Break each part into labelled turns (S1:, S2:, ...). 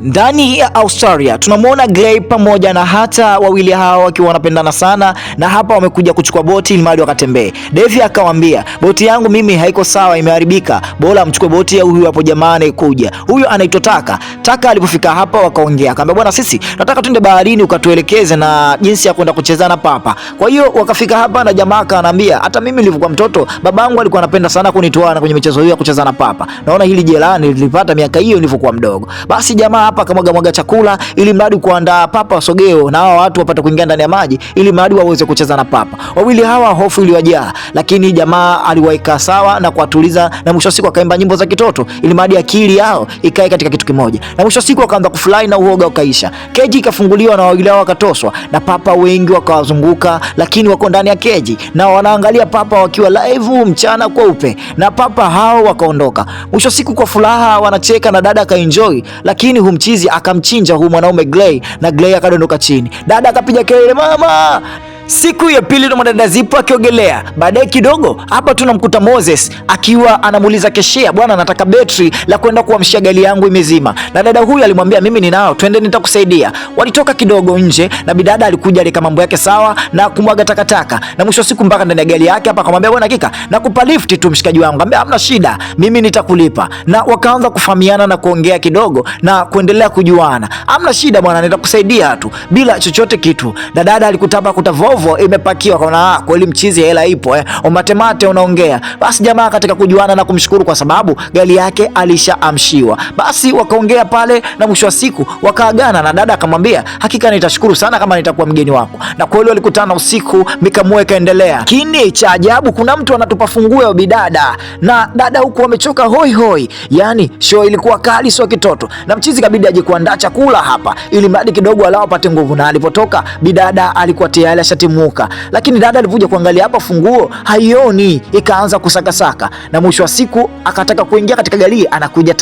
S1: Ndani ya Australia tunamwona Gray pamoja na hata wawili hawa wakiwa wanapendana sana, na hapa wamekuja kuchukua boti ili mali wakatembee. Devi akamwambia, boti yangu mimi haiko sawa, imeharibika, bora mchukue boti ya huyu hapo jamaa anayekuja. Huyu anaitwa Taka. Taka alipofika hapa wakaongea, akamwambia bwana, sisi nataka twende baharini ukatuelekeze na jinsi ya kwenda kuchezana papa. Kwa hiyo wakafika hapa na jamaa akaanambia, hata mimi nilivyokuwa mtoto babangu alikuwa anapenda sana kunitoa kwenye michezo hiyo ya kuchezana papa. Naona hili jelani nilipata miaka hiyo nilivyokuwa mdogo. Basi jamaa hapa akamwaga chakula ili mradi kuandaa papa wasogeo na hao watu wapate kuingia ndani ya maji ili mradi waweze kucheza na papa. Wawili hawa hofu iliwajaa, lakini jamaa aliwaika sawa na kuwatuliza, na mwisho siku akaimba nyimbo za kitoto ili mradi akili yao ikae katika kitu kimoja. Na mwisho siku wakaanza kufurahi na uoga ukaisha. Keji ikafunguliwa na wawili hao wakatoswa na papa wengi wakawazunguka, lakini wako ndani ya keji na wanaangalia papa wakiwa live mchana kweupe, na papa hao wakaondoka. Mwisho siku kwa furaha wanacheka na dada akaenjoy, lakini humchizi akamchinja huyu mwanaume Gray, na Gray akadondoka chini. Dada akapiga kelele, mama. Siku ya pili ndo mwanadada Zipo akiogelea. Baadaye kidogo hapa tunamkuta Moses akiwa anamuuliza Keshia, bwana nataka betri la kwenda kuamshia gari yangu imezima. Na dada huyu alimwambia mimi ninao, twende nitakusaidia. Walitoka kidogo nje na bidada alikuja alika mambo yake sawa na kumwaga takataka. Na mwisho siku mpaka ndani ya gari yake hapa akamwambia bwana hakika nakupa lift tu mshikaji wangu. Akamwambia hamna shida, mimi nitakulipa. Na wakaanza kufahamiana na kuongea kidogo na kuendelea kujuana. Hamna shida bwana, nitakusaidia tu bila chochote kitu. Na dada alikutaba Volvo imepakiwa, kaona kweli mchizi hela ipo umatemate unaongea. Basi jamaa katika kujuana na kumshukuru kwa sababu gari yake alishaamshiwa. Basi wakaongea pale na mwisho wa siku wakaagana, na dada akamwambia hakika nitashukuru sana kama nitakuwa mgeni wako. Na kweli walikutana usiku, mikamue kaendelea. Kini cha ajabu kuna mtu anatupa funguo ya bidada, na dada huku wamechoka hoi hoi. Yani show ilikuwa kali sio kitoto, na mchizi kabidi aje kuandaa chakula hapa ili mradi kidogo alao apate nguvu. Na alipotoka bidada alikuwa tayari ashatimuka, lakini dada alivuja kuangalia hapa funguo haioni, ikaanza kusakasaka. Na mwisho wa siku akataka kuingia katika gari, anakuja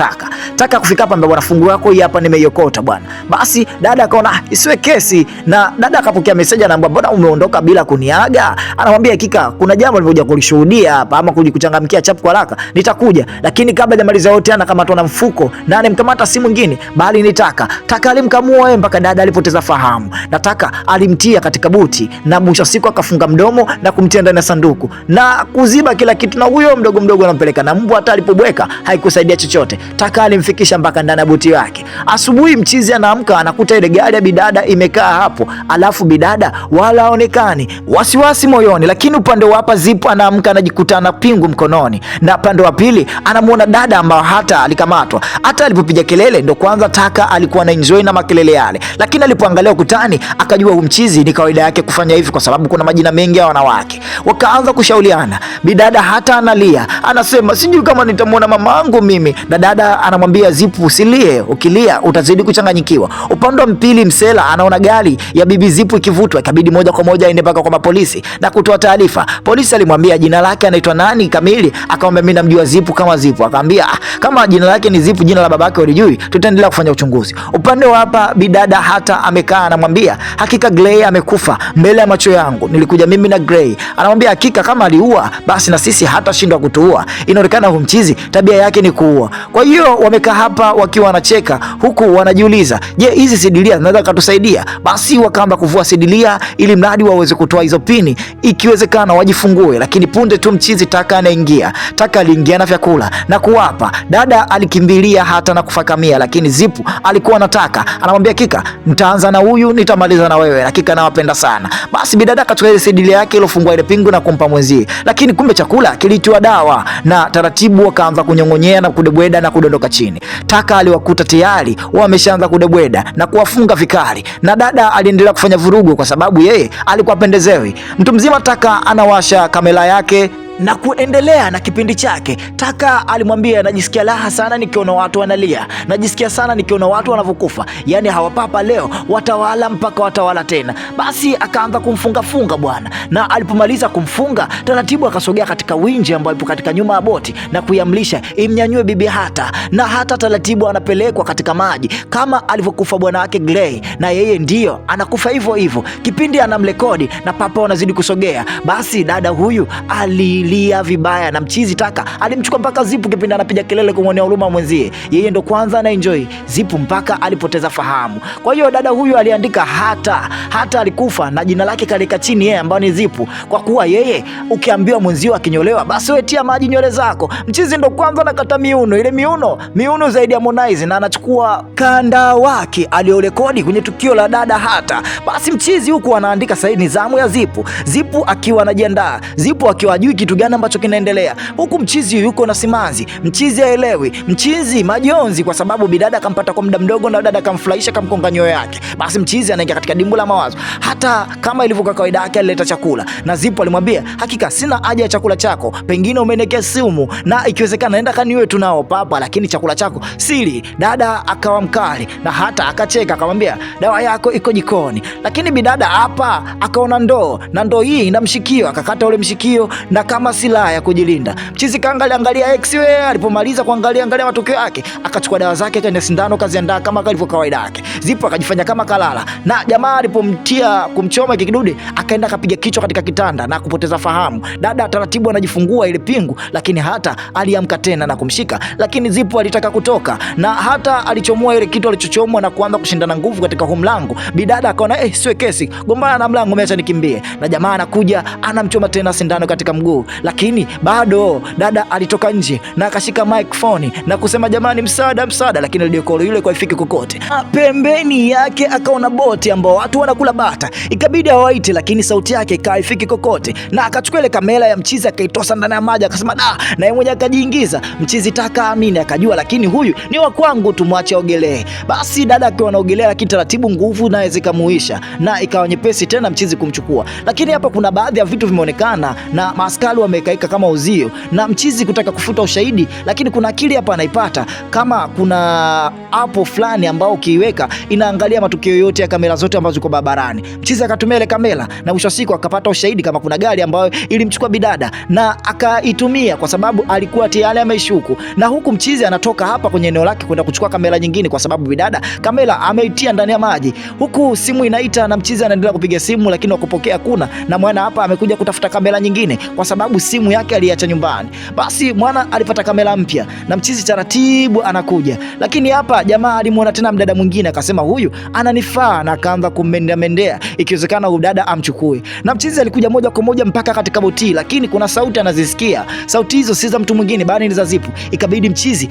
S1: Taka kufika hapa, bwana funguo yako hii hapa nimeiokota bwana. Basi dada akaona isiwe kesi, na dada akapokea message anaambia bwana umeondoka bila kuniaga. Anamwambia hakika kuna jambo nilikuja kulishuhudia hapa, ama kuchangamkia chapu kwa haraka nitakuja, lakini kabla hajamaliza yote anakamatwa na mfuko na anemkamata si mwingine bali ni Taka. Taka alimkamua mpaka dada alipoteza fahamu, na Taka alimtia katika buti, na mwisho siku akafunga mdomo na kumtia ndani ya sanduku na kuziba kila kitu, na huyo mdogo anampeleka na mbwa. Hata alipobweka haikusaidia chochote. Taka alimfikisha mpaka ndani ya buti yake. Asubuhi mchizi anaamka anakuta ile gari ya bidada imekaa hapo, alafu bidada wala haonekani. Wasiwasi moyoni, lakini upande wa hapa Zipo anaamka anajikuta na pingu mkononi, na upande wa pili anamuona dada ambao hata alikamatwa. Hata alipopiga kelele ndo kwanza Taka alikuwa na enjoy na makelele yale, lakini alipoangalia ukutani akajua mchizi ni kawaida yake kufanya hivi kwa sababu kuna majina mengi ya wanawake. Wakaanza kushauriana. Bidada hata analia, anasema sijui kama nitamwona mamangu mimi. Na dada anamwambia Zipo usilie, ukilia utazidi kuchanganyikiwa. Upande wa mpili msela anaona gari ya bibi Zipo ikivutwa, ikabidi moja kwa moja aende mpaka kwa mapolisi na kutoa taarifa. Polisi alimwambia jina lake anaitwa nani kamili, akamwambia mimi namjua Zipo kama Zipo. Akamwambia kama jina lake ni Zipo, jina la babake ulijui, tutaendelea kufanya uchunguzi. Upande wa hapa bidada hata amekaa anamwambia hakika Gray amekufa mbele ya macho yangu, nilikuja mimi na Gray. Anamwambia hakika kama aliua basi na sisi hata shindwa kutuua, inaonekana humchizi tabia yake ni kuua. Kwa hiyo wamekaa hapa wakiwa wanacheka huku wanajiuliza, je, hizi sidilia zinaweza kutusaidia? Basi wakaanza kuvua sidilia ili mradi waweze kutoa hizo pini, ikiwezekana wajifungue. Lakini punde tu mchizi Taka anaingia. Taka aliingia na vyakula na kuwapa. Dada alikimbilia hata na kufakamia, lakini Zipo alikuwa anataka, anamwambia hakika nitaanza na huyu nitamaliza na wewe, hakika nawapenda sana. Basi bidada akatoa ile sidilia yake ilofungua ile pingu na kumpa mwenzie, lakini kumbe chakula kilitiwa dawa, na taratibu wakaanza kunyongonyea na kudebweda na kudondoka chini. Taka aliwakuta tayari wameshaanza kudebweda na kuwafunga vikali, na dada aliendelea kufanya vurugu kwa sababu yeye alikuwa pendezewi. Mtu mzima Taka anawasha kamera yake na kuendelea na kipindi chake. Taka alimwambia najisikia raha sana nikiona watu wanalia, najisikia sana nikiona watu wanavyokufa, yani hawapapa leo watawala mpaka watawala tena. Basi akaanza kumfunga bwana, na alipomaliza kumfunga taratibu akasogea katika winji ambayo ipo katika nyuma ya boti na kuiamrisha imnyanyue bibi hata, na hata taratibu anapelekwa katika maji kama alivyokufa bwana wake Gray, na yeye ndio anakufa hivyo hivyo. Kipindi anamrekodi na papa wanazidi kusogea, basi dada huyu ali analia vibaya, na mchizi Taka alimchukua mpaka Zipu kipindi anapiga kelele kumwonea huruma mwenzie. Yeye ndo kwanza ana enjoy, Zipu mpaka alipoteza fahamu. Kwa hiyo dada huyu aliandika hata alikufa na jina lake kalika chini yeye ambao ni Zipu, kwa kuwa yeye ukiambiwa mwenzio akinyolewa basi wewe tia maji nywele zako. Mchizi ndo kwanza nakata miuno, ile miuno zaidi ya Harmonize, na anachukua kanda wake aliorekodi kwenye tukio la dada hata. Basi mchizi huku anaandika sasa ni zamu ya Zipu akiwa anajiandaa, Zipu akiwa hajui kitu gani ambacho kinaendelea, huku mchizi yuko na simanzi, mchizi haelewi, mchizi majonzi kwa sababu bidada akampata kwa muda mdogo na dada akamfurahisha kamkonga nyoyo yake. Basi mchizi anaingia katika dimbu la mawazo. Hata kama ilivyokuwa kawaida yake alileta chakula na Zipu alimwambia, hakika sina haja ya chakula chako, pengine umenekea sumu na ikiwezekana nenda kaniwe tunao papa, lakini chakula chako sili. Dada akawa mkali na hata akacheka akamwambia, dawa yako iko jikoni. Lakini bidada hapa akaona ndoo na ndoo hii ina mshikio, akakata ule mshikio na kama silaha ya kujilinda. Mchizi kaangalia X we, alipomaliza kuangalia matokeo yake akachukua dawa zake kaenda sindano kaziandaa kama kalivyo kawaida yake. Zipu akajifanya kama kalala, na jamaa alipomtia kumchoma kidude akaenda akapiga kichwa katika kitanda na kupoteza fahamu. Dada taratibu anajifungua ile pingu, lakini hata aliamka tena na kumshika, lakini Zipu alitaka kutoka na hata alichomoa ile kitu alichochomwa na kuanza kushindana nguvu katika huo mlango. Bidada akaona siwe kesi, gombana na mlango, ameacha nikimbie. Na jamaa anakuja anamchoma tena sindano katika mguu, lakini bado dada alitoka nje na akashika microphone na kusema jamani, msaada, lakini radio call yule kwa ifiki kokote. Pembeni yake akaona boti ambao watu wanakula bata, ikabidi awaite, lakini sauti yake kaifiki kokote, na akachukua ile kamera ya mchizi akaitosa ndani ya maji akasema da, na yeye mwenyewe akajiingiza. Mchizi Taka amini akajua, lakini huyu ni wa kwangu, tumwache ogelee. Basi dada akiwa anaogelea, lakini taratibu nguvu naye zikamuisha na ikawa nyepesi tena mchizi kumchukua. Lakini hapa kuna baadhi ya vitu vimeonekana na maaskari wamekaika kama uzio na mchizi kutaka kufuta ushahidi, lakini kuna akili hapa anaipata, kama kuna hapo fulani ambao ukiiweka inaangalia matukio yote ya kamera zote ambazo ziko barabarani. Mchizi akatumia ile kamera na mwisho siku akapata ushahidi kama kuna gari ambayo ilimchukua bidada na akaitumia kwa sababu alikuwa tayari ameishuku. Na huku mchizi anatoka hapa kwenye eneo lake kwenda kuchukua kamera nyingine kwa sababu bidada kamera ameitia ndani ya maji. Huku simu inaita na mchizi anaendelea kupiga simu, lakini wakupokea kuna, na mwana hapa amekuja kutafuta kamera nyingine kwa sababu simu yake aliacha nyumbani. Basi mwana alipata kamera mpya na mchizi taratibu anakuja, lakini hapa jamaa alimuona tena mdada mwingine akasema huyu ananifaa, na akaanza kummendea ikiwezekana huyu dada amchukue. Na mchizi alikuja moja kwa moja mpaka katika boti, lakini kuna sauti anazisikia, sauti hizo si za mtu mwingine bali ni za Zipu. Ikabidi mchizi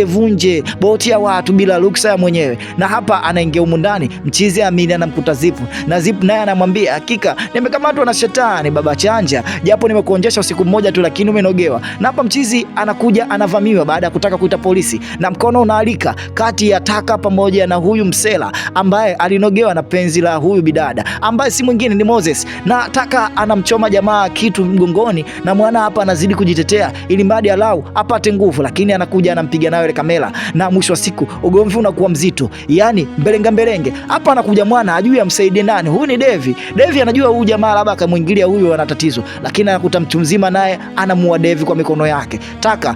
S1: vunje boti ya watu bila ruksa ya mwenyewe, na hapa anaingia humu ndani. Mchizi amini anamkuta Zipu na Zipu naye anamwambia, hakika nimekamatwa na shetani baba chanja, japo nimekuonjesha usiku mmoja tu lakini umenogewa. Na hapa mchizi anakuja anavamiwa baada ya kutaka kuita polisi, na mkono unaalika kati ya Taka pamoja na huyu msela ambaye alinogewa na penzi la huyu bidada ambaye si mwingine ni Moses. Na Taka anamchoma jamaa kitu mgongoni, na mwana hapa anazidi kujitetea ili mradi alau apate nguvu, lakini anakuja anampiga nayo ile kamera, na mwisho wa siku ugomvi unakuwa mzito, yani mbelenge. Hapa anakuja mwana ajui amsaidie nani. Huyu ni Devi anajua huyu jamaa labda akamwingilia huyu ana tatizo, lakini anakuta mtu mzima naye anamuua Devi kwa mikono yake. Taka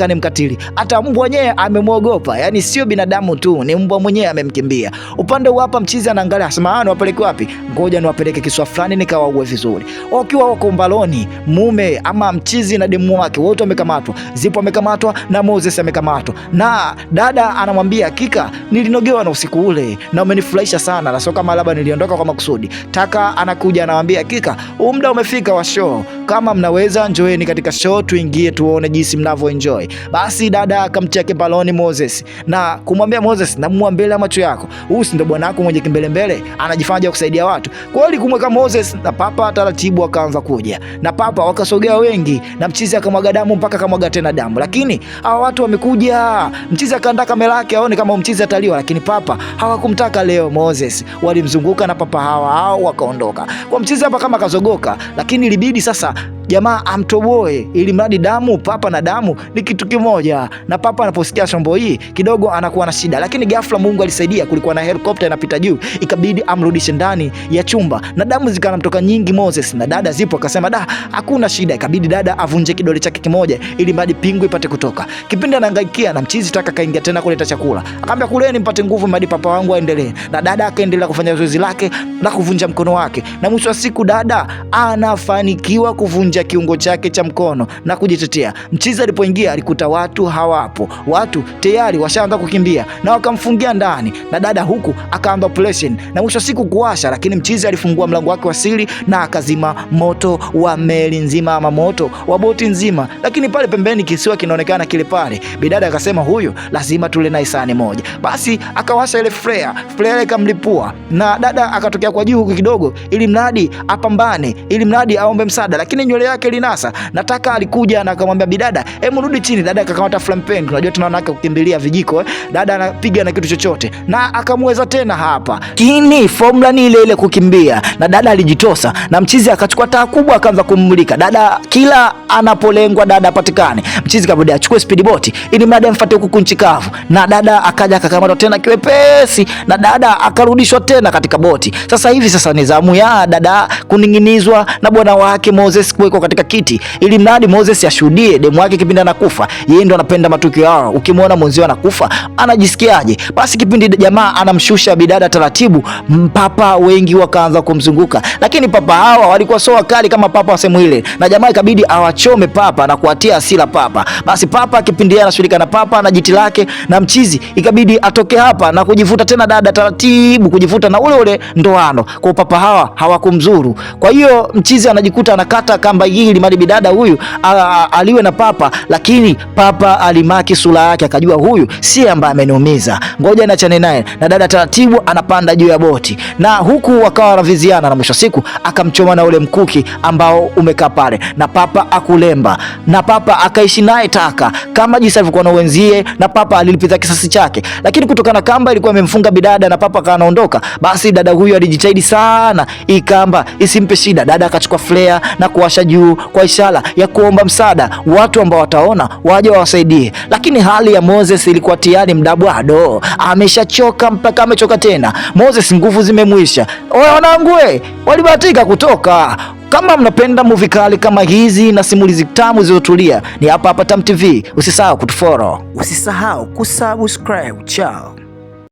S1: ni mkatili, hata mbwa mwenyewe amemwogopa, yani sio binadamu tu, ni mbwa mwenyewe amemkimbia. Upande hapa mchizi anaangalia asema wapeleke wapi, ngoja niwapeleke kiswa fulani nikawaue vizuri. Wakiwa wako mbaloni, mume ama mchizi na demu wake wote wamekamatwa. Zipu amekamatwa na Moses amekamatwa, na dada anamwambia hakika nilinogewa na usiku ule na umenifurahisha sana, na sio kama labda niliondoka kwa makusudi. Taka anakuja anamwambia hakika muda umefika wa show, kama mnaweza njoeni katika show tuingie tuone jinsi mnavyo enjoy. Basi dada akamcheke baloni Moses na kumwambia Moses, namua mbele ya macho yako, huyu si ndo bwana wako mwenye kimbelembele anajifanya kusaidia watu. Kwa hiyo kumweka Moses na papa taratibu akaanza kuja, na papa wakasogea wengi, na mchizi akamwaga damu mpaka akamwaga tena damu. Lakini hawa watu wamekuja, mchizi akaandaa kamera yake aone kama mchizi ataliwa, lakini papa hawakumtaka leo Moses, walimzunguka na papa hao wakaondoka. Kwa mchizi hapa kama kazogoka, lakini ilibidi sasa jamaa amtoboe ili mradi damu, papa na damu ni kitu kimoja. Na papa anaposikia shombo hii kidogo anakuwa na shida, lakini ghafla Mungu alisaidia, kulikuwa na helikopta inapita juu, ikabidi amrudishe ndani ya chumba na damu zikanamtoka nyingi Moses. Na dada Zipu akasema hakuna shida, ikabidi dada avunje kidole chake kimoja ili mradi pingu ipate kutoka. Kipindi anahangaikia na mchizi Taka kaingia tena kuleta chakula, akamwambia kuleni mpate nguvu mradi papa wangu aendelee. Na dada akaendelea kufanya zoezi lake la kuvunja mkono wake, na mwisho wa siku dada anafanikiwa kuvunja nje ya kiungo chake cha mkono na kujitetea. Mchizi alipoingia alikuta watu hawapo, watu tayari washaanza kukimbia na wakamfungia ndani, na dada huku akaanza operation na mwisho siku kuwasha, lakini mchizi alifungua mlango wake wa siri na akazima moto wa meli nzima ama moto wa boti nzima. Lakini pale pembeni kisiwa kinaonekana kile pale, bidada akasema huyu lazima tule naye sahani moja. Basi akawasha ile flare ikamlipua, na dada akatokea kwa juu kidogo ili mradi apambane, ili mradi aombe msaada, lakini nywele yake linasa. Nataka alikuja na akamwambia bidada, hebu rudi chini. Dada akakamata frying pan, unajua tunaona kukimbilia vijiko dada anapiga na kitu chochote, na akamweza tena hapa. Kini formula ni ile ile kukimbia, na dada alijitosa na mchizi akachukua taa kubwa akaanza kummulika dada, kila anapolengwa dada apatikane. Mchizi kabidi achukue speedboat ili mradi amfuate huku nchi kavu, na dada akaja akakamatwa tena kiwepesi, na dada akarudishwa tena katika boti. Sasa hivi ni zamu ya dada kuninginizwa na bwana wake Moses kuwekwa katika kiti ili mradi Moses ashuhudie demu wake kipindi anakufa. Yeye ndo anapenda matukio yao. Ukimwona mwenzio anakufa anajisikiaje? Basi kipindi jamaa anamshusha bidada taratibu, papa wengi wakaanza kumzunguka, lakini papa hawa walikuwa so wakali kama papa wa sehemu ile, na jamaa ikabidi awachome papa na kuatia hasira papa. Basi papa kipindi anashughulika na papa na jiti lake, na mchizi ikabidi atoke hapa na kujivuta tena dada taratibu, kujivuta na ule ndoano, kwa papa hawa hawakumzuru. Kwa hiyo mchizi anajikuta anakata kamba hii ili mali bidada huyu aliwe na papa, lakini papa alimaki sura yake akajua huyu si ambaye ameniumiza, ngoja niachane naye, na dada taratibu anapanda juu ya boti, na huku wakawa wanaviziana, na mwisho siku akamchoma na ule mkuki ambao umekaa pale, na papa akulemba, na papa akaishi naye taka kama jinsi alivyokuwa na wenzie, na papa alilipiza kisasi chake. Lakini kutokana kamba ilikuwa imemfunga bidada na papa kaanaondoka, basi dada huyu alijitahidi sana hii kamba isimpe shida. Dada akachukua flare na kuwasha juu kwa ishara ya kuomba msaada, watu ambao wataona waje wawasaidie. Lakini hali ya Moses ilikuwa tayari mdabwado, ameshachoka mpaka amechoka tena. Moses nguvu zimemwisha. Oya wanangu, walibahatika kutoka. Kama mnapenda movie kali kama hizi na simulizi tamu zilizotulia, ni hapa Tam TV. Usisahau kutufollow, usisahau kusubscribe. Ciao.